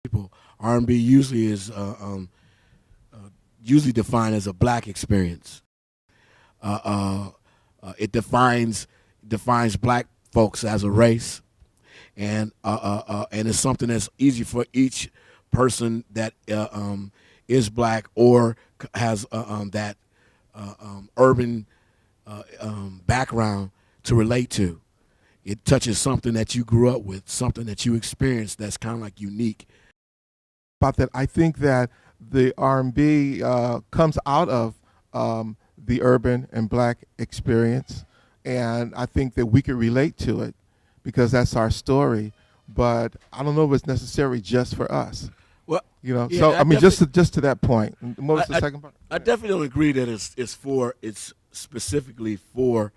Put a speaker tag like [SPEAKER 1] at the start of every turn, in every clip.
[SPEAKER 1] people. R&B usually is usually defined as a black experience. It defines black folks as a race, and it's something that's easy for each person that is black or has that urban background to relate to. It touches something that you grew up with, something that you experienced that's kind of like unique.
[SPEAKER 2] About that, I think that the R&B comes out of the urban and black experience, and I think that we can relate to it because that's our story. But I don't know if it's necessary just for us.
[SPEAKER 1] Well,
[SPEAKER 2] yeah,
[SPEAKER 1] so
[SPEAKER 2] I mean, just to that point. What was the second part?
[SPEAKER 1] I definitely don't agree that it's specifically for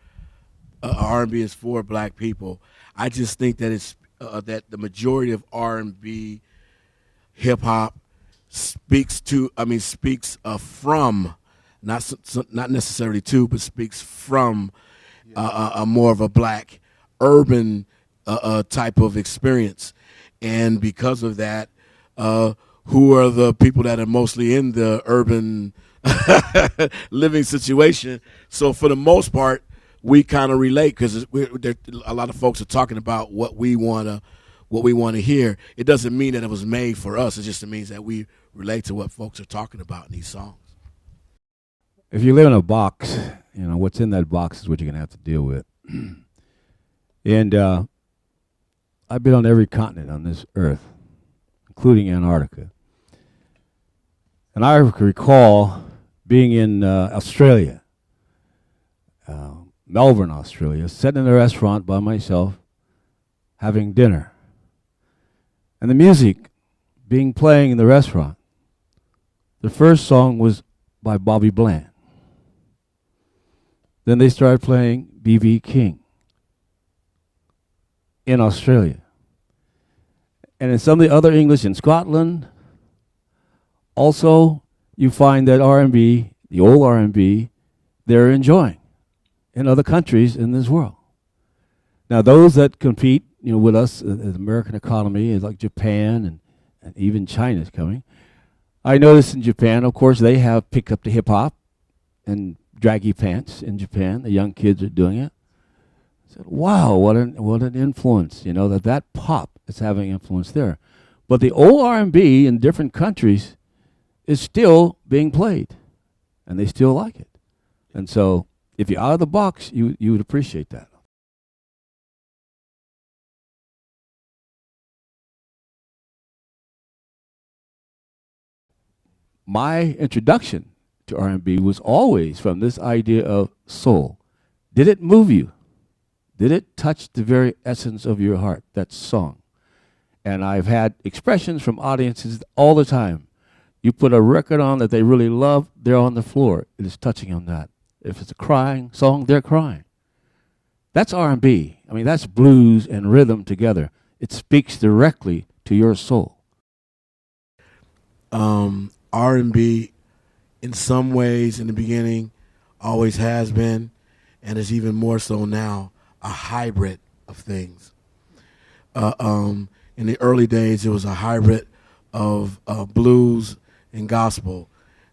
[SPEAKER 1] R&B is for black people. I just think that it's that the majority of R&B, hip hop speaks from, not necessarily to, but speaks from a more of a black urban type of experience, and because of that, who are the people that are mostly in the urban living situation? So for the most part, we kind of relate because a lot of folks are talking about what we want to hear. It doesn't mean that it was made for us. It just means that we relate to what folks are talking about in these songs.
[SPEAKER 3] If you live in a box, what's in that box is what you're going to have to deal with. And I've been on every continent on this earth, including Antarctica. And I recall being in Australia, Melbourne, Australia, sitting in a restaurant by myself, having dinner. And the music being playing in the restaurant, the first song was by Bobby Bland. Then they started playing B.B. King in Australia. And in some of the other English in Scotland, also you find that R&B, the old R&B, they're enjoying in other countries in this world. Now, those that compete, with us, the American economy, is like Japan and even China's coming. I noticed in Japan, of course, they have picked up the hip hop and draggy pants in Japan. The young kids are doing it. I said, wow, what an influence, that pop is having influence there. But the old R&B in different countries is still being played, and they still like it. And so if you're out of the box, you would appreciate that. My introduction to R&B was always from this idea of soul. Did it move you? Did it touch the very essence of your heart, that song? And I've had expressions from audiences all the time. You put a record on that they really love, they're on the floor. It is touching on that. If it's a crying song, they're crying. That's R&B. I mean, that's blues and rhythm together. It speaks directly to your soul.
[SPEAKER 1] R&B, in some ways, in the beginning, always has been, and is even more so now, a hybrid of things. In the early days, it was a hybrid of blues and gospel,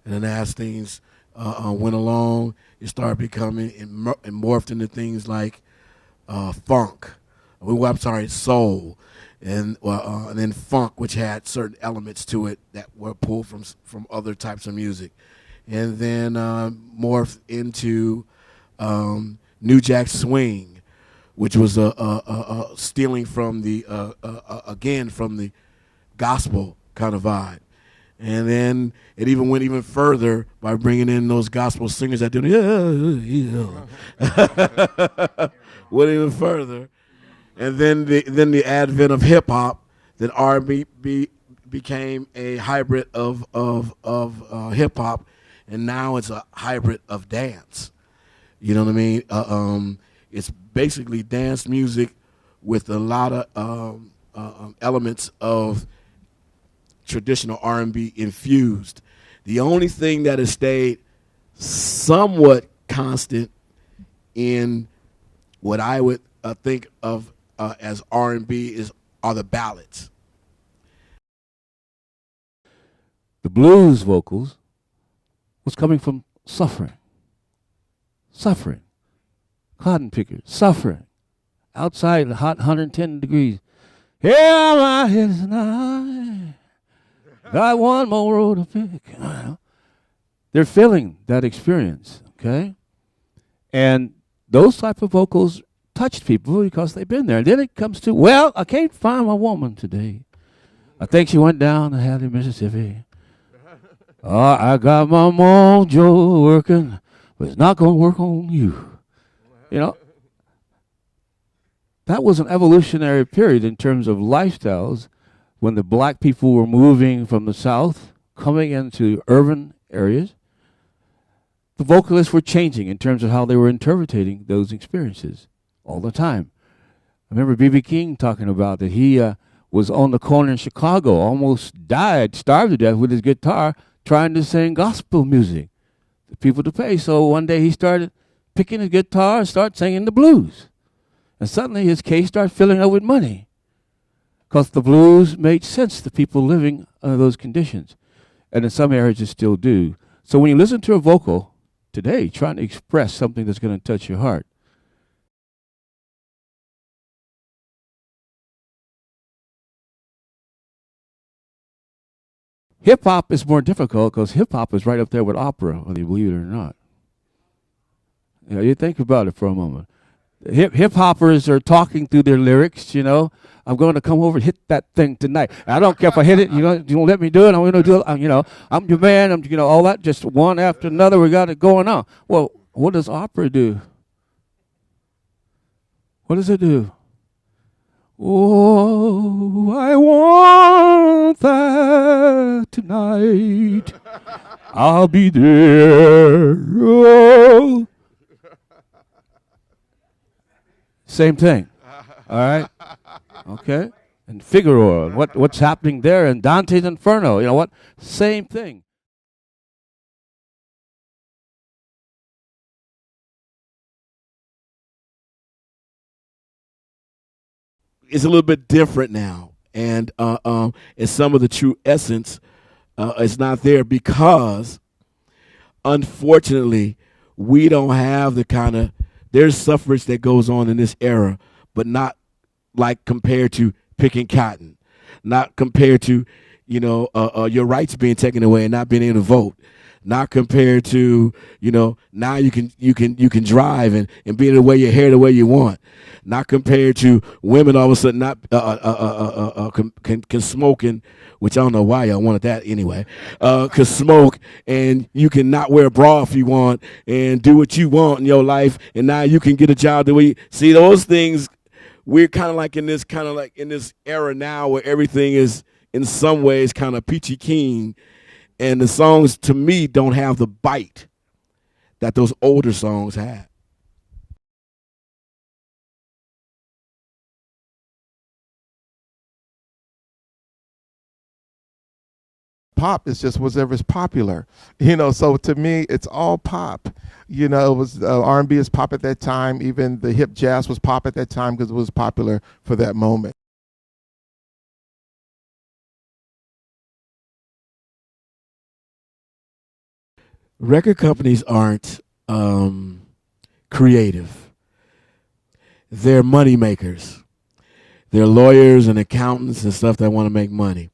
[SPEAKER 1] and then as things went along, it started becoming and morphed into things like funk. Soul. And then funk, which had certain elements to it that were pulled from other types of music, and then morphed into New Jack Swing, which was stealing from the from the gospel kind of vibe, and then it even went even further by bringing in those gospel singers that do went even further. And then the advent of hip hop, that R&B became a hybrid of hip hop, and now it's a hybrid of dance. You know what I mean? It's basically dance music with a lot of elements of traditional R&B infused. The only thing that has stayed somewhat constant in what I would think of as R&B are the ballads.
[SPEAKER 3] The blues vocals was coming from suffering. Suffering. Cotton pickers, suffering. Outside the hot 110 degrees. Here my head is tonight. Got one more road to pick. They're feeling that experience, okay? And those type of vocals touched people because they've been there. And then it comes to, well, I can't find my woman today. I think she went down to Hattie, Mississippi. Oh, I got my mojo working, but it's not going to work on you. You know, that was an evolutionary period in terms of lifestyles when the black people were moving from the South, coming into urban areas. The vocalists were changing in terms of how they were interpreting those experiences all the time. I remember B.B. King talking about that he was on the corner in Chicago, almost died, starved to death with his guitar, trying to sing gospel music for people to pay. So one day he started picking his guitar and started singing the blues. And suddenly his case started filling up with money because the blues made sense to people living under those conditions. And in some areas it still do. So when you listen to a vocal today trying to express something that's going to touch your heart, hip-hop is more difficult because hip-hop is right up there with opera, whether you believe it or not. You know, you think about it for a moment. Hip-hoppers are talking through their lyrics, you know. I'm going to come over and hit that thing tonight. I don't care if I hit it. You don't let me do it. I'm going to do it. You know, I'm your man. All that, just one after another. We got it going on. Well, what does opera do? What does it do? Oh, I want that tonight. I'll be there. Oh. Same thing. All right? Okay? And Figaro, what's happening there in Dante's Inferno, you know what? Same thing.
[SPEAKER 1] It's a little bit different now, and some of the true essence is not there because, unfortunately, we don't have the kind of, there's suffrage that goes on in this era, but not like compared to picking cotton, not compared to, your rights being taken away and not being able to vote, not compared to, now you can drive and be able to wear your hair the way you want, not compared to women all of a sudden not can smoke, and which I don't know why y'all wanted that anyway, can smoke and you can not wear a bra if you want and do what you want in your life, and now you can get a job the way see those things. We're kind of like in this era now where everything is in some ways kind of peachy keen. And the songs, to me, don't have the bite that those older songs had.
[SPEAKER 2] Pop is just whatever's popular, so to me it's all pop. It was R&B is pop at that time. Even the hip jazz was pop at that time because it was popular for that moment.
[SPEAKER 1] Record companies aren't creative. They're money makers. They're lawyers and accountants and stuff that want to make money.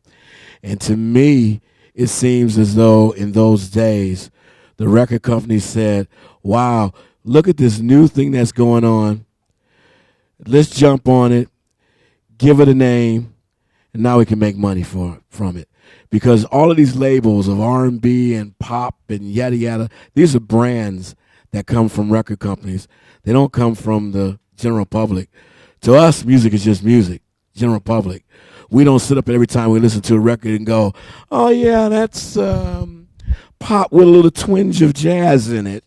[SPEAKER 1] And to me, it seems as though in those days, the record companies said, wow, look at this new thing that's going on. Let's jump on it, give it a name, and now we can make money from it. Because all of these labels of R&B and pop and yada yada, these are brands that come from record companies. They don't come from the general public. To us, music is just music, general public. We don't sit up every time we listen to a record and go, oh yeah, that's pop with a little twinge of jazz in it.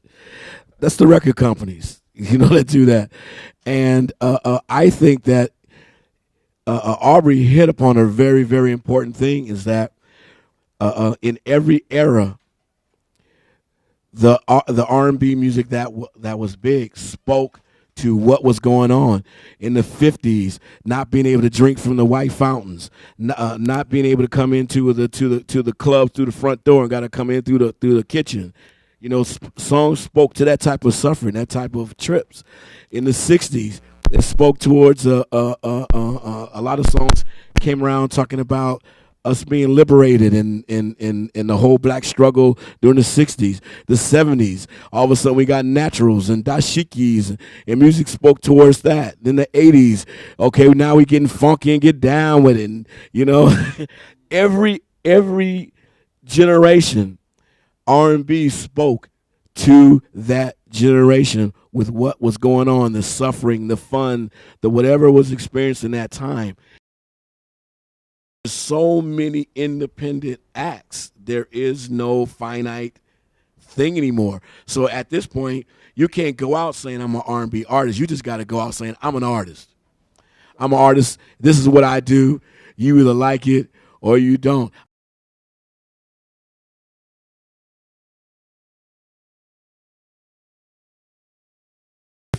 [SPEAKER 1] That's the record companies, that do that. And I think that Aubrey hit upon a very, very important thing, is that in every era, the R&B music that was big spoke to what was going on in the 50s, not being able to drink from the white fountains, not being able to come into the club through the front door and got to come in through the kitchen. You know, songs spoke to that type of suffering, that type of trips. In the 60s, it spoke towards a lot of songs came around talking about us being liberated in the whole black struggle during the 60s, the 70s. All of a sudden we got naturals and dashikis, and music spoke towards that. Then the 80s, okay, now we getting funky and get down with it. And, you know, every generation, R&B spoke to that generation with what was going on, the suffering, the fun, the whatever was experienced in that time. There's so many independent acts. There is no finite thing anymore. So at this point, you can't go out saying I'm an R&B artist. You just got to go out saying I'm an artist. I'm an artist. This is what I do. You either like it or you don't.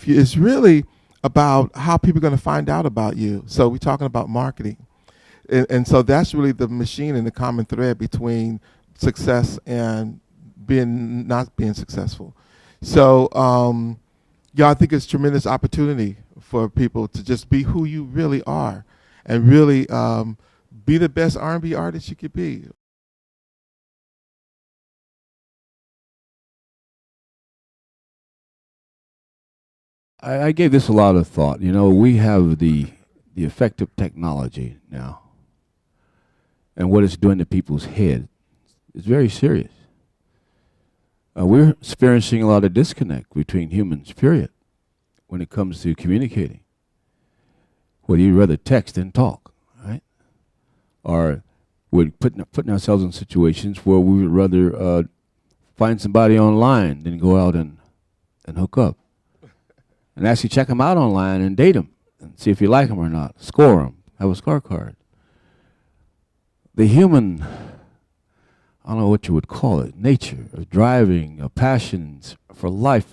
[SPEAKER 2] It's really about how people are going to find out about you. So we're talking about marketing. And so that's really the machine and the common thread between success and not being successful. So, I think it's tremendous opportunity for people to just be who you really are and really be the best R&B artist you could be.
[SPEAKER 3] I gave this a lot of thought. You know, we have the effect of technology now, and what it's doing to people's head is very serious. We're experiencing a lot of disconnect between humans, period, when it comes to communicating. Whether you'd rather text than talk, right? Or we're putting ourselves in situations where we would rather find somebody online than go out and hook up. And actually check them out online and date them and see if you like them or not. Score them. Have a scorecard. The human, I don't know what you would call it, nature of driving, of passions for life.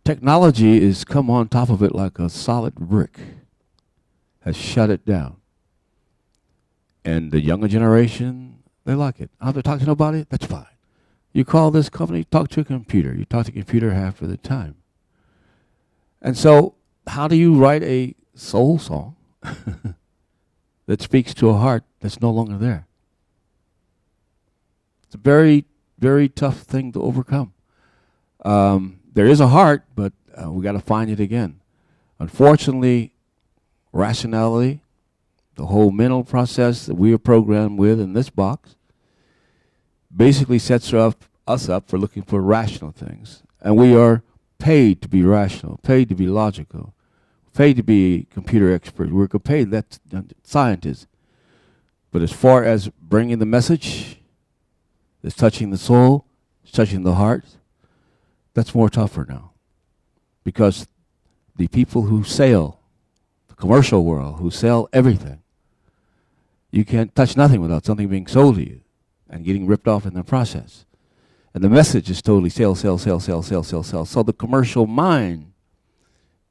[SPEAKER 3] Technology has come on top of it like a solid brick, has shut it down. And the younger generation, they like it. I don't have to talk to nobody, that's fine. You call this company, talk to a computer. You talk to a computer half of the time. And so, how do you write a soul song that speaks to a heart that's no longer there? It's a very, very tough thing to overcome. There is a heart, but we got to find it again. Unfortunately, rationality, the whole mental process that we are programmed with in this box, basically sets us up for looking for rational things. And we are paid to be rational, paid to be logical, paid to be computer experts. We're paid, that's scientists. But as far as bringing the message, that's touching the soul, it's touching the heart, that's more tougher now. Because the people who sell, the commercial world, who sell everything, you can't touch nothing without something being sold to you and getting ripped off in the process. And the message is totally sell, sell, sell, sell, sell, sell, sell. So the commercial mind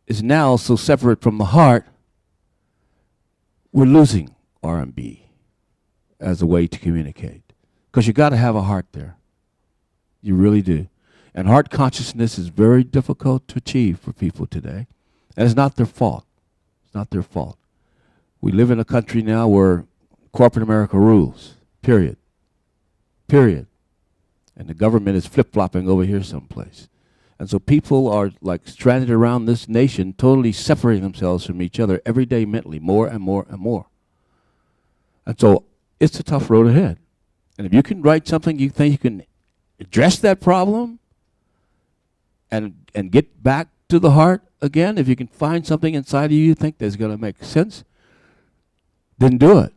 [SPEAKER 3] is now so separate from the heart, we're losing R&B as a way to communicate. Because you got to have a heart there. You really do. And heart consciousness is very difficult to achieve for people today. And it's not their fault. It's not their fault. We live in a country now where corporate America rules, period. Period. And the government is flip-flopping over here someplace. And so people are like stranded around this nation, totally separating themselves from each other every day mentally, more and more and more. And so it's a tough road ahead. And if you can write something you think you can address that problem and get back to the heart again, if you can find something inside of you think that's going to make sense, then do it.